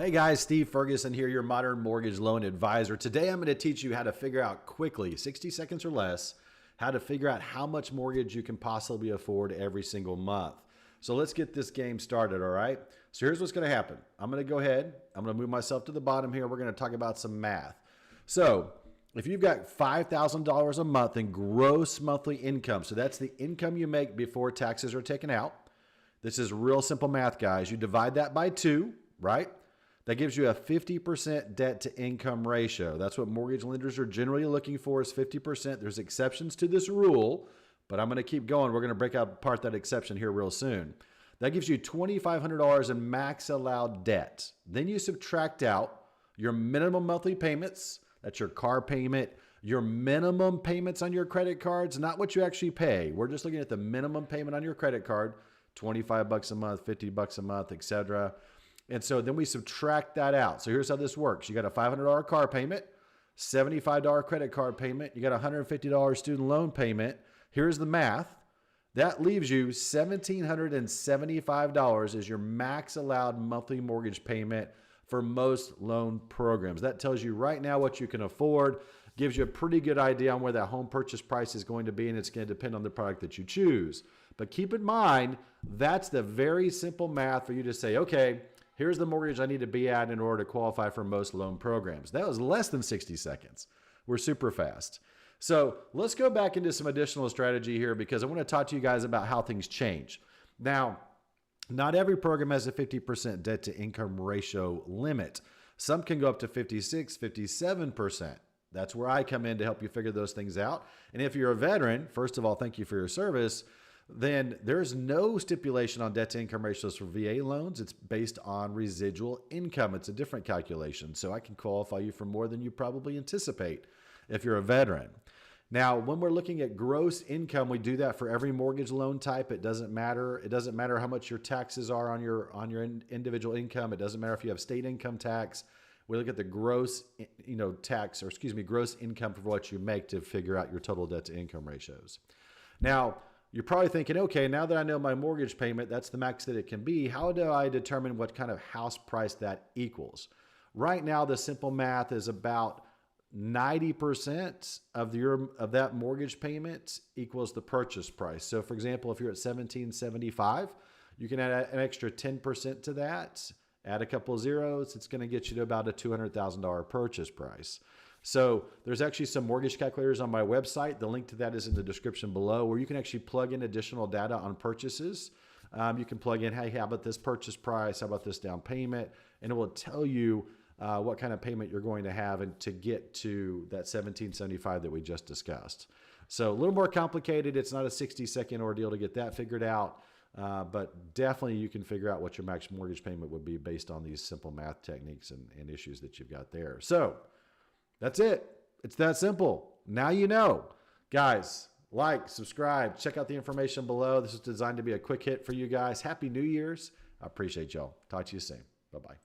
Hey guys, Steve Ferguson here, your modern mortgage loan advisor. Today I'm going to teach you how to figure out quickly, 60 seconds or less, how to figure out how much mortgage you can possibly afford every single month. So let's get this game started, all right? So here's what's going to happen. I'm going to go ahead. I'm going to move myself to the bottom here. We're going to talk about some math. So if you've got $5,000 a month in gross monthly income, so that's the income you make before taxes are taken out. This is real simple math, guys. You divide that by 2, right? That gives you a 50% debt to income ratio. That's what mortgage lenders are generally looking for, is 50%. There's exceptions to this rule, but I'm going to keep going. We're going to break apart that exception here real soon. That gives you $2,500 in max allowed debt. Then you subtract out your minimum monthly payments. That's your car payment, your minimum payments on your credit cards, not what you actually pay. We're just looking at the minimum payment on your credit card, 25 bucks a month, 50 bucks a month, etc. And so then we subtract that out. So here's how this works. You got a $500 car payment, $75 credit card payment. You got a $150 student loan payment. Here's the math. That leaves you $1,775 as your max allowed monthly mortgage payment for most loan programs. That tells you right now what you can afford, gives you a pretty good idea on where that home purchase price is going to be, and it's going to depend on the product that you choose. But keep in mind, that's the very simple math for you to say, okay, here's the mortgage I need to be at in order to qualify for most loan programs. That was less than 60 seconds. We're super fast. So let's go back into some additional strategy here, because I want to talk to you guys about how things change. Now, not every program has a 50% debt to income ratio limit. Some can go up to 56, 57%. That's where I come in to help you figure those things out. And if you're a veteran, first of all, thank you for your service. Then there's no stipulation on debt to income ratios for VA loans. It's based on residual income. It's a different calculation. So I can qualify you for more than you probably anticipate if you're a veteran. Now, when we're looking at gross income, we do that for every mortgage loan type. It doesn't matter. It doesn't matter how much your taxes are on your individual income. It doesn't matter if you have state income tax. We look at the gross, gross income for what you make to figure out your total debt to income ratios. Now, you're probably thinking, okay, now that I know my mortgage payment, that's the max that it can be. How do I determine what kind of house price that equals? Right now, the simple math is about 90% of that mortgage payment equals the purchase price. So for example, if you're at $1,775, you can add an extra 10% to that, add a couple of zeros. It's going to get you to about a $200,000 purchase price. So there's actually some mortgage calculators on my website. The link to that is in the description below, where you can actually plug in additional data on purchases. You can plug in, hey, how about this purchase price? How about this down payment? And it will tell you what kind of payment you're going to have and to get to that $1,775 that we just discussed. So a little more complicated. It's not a 60-second ordeal to get that figured out. But definitely you can figure out what your max mortgage payment would be based on these simple math techniques and issues that you've got there. So that's it. It's that simple. Now you know. Guys, like, subscribe, check out the information below. This is designed to be a quick hit for you guys. Happy New Year's. I appreciate y'all. Talk to you soon. Bye-bye.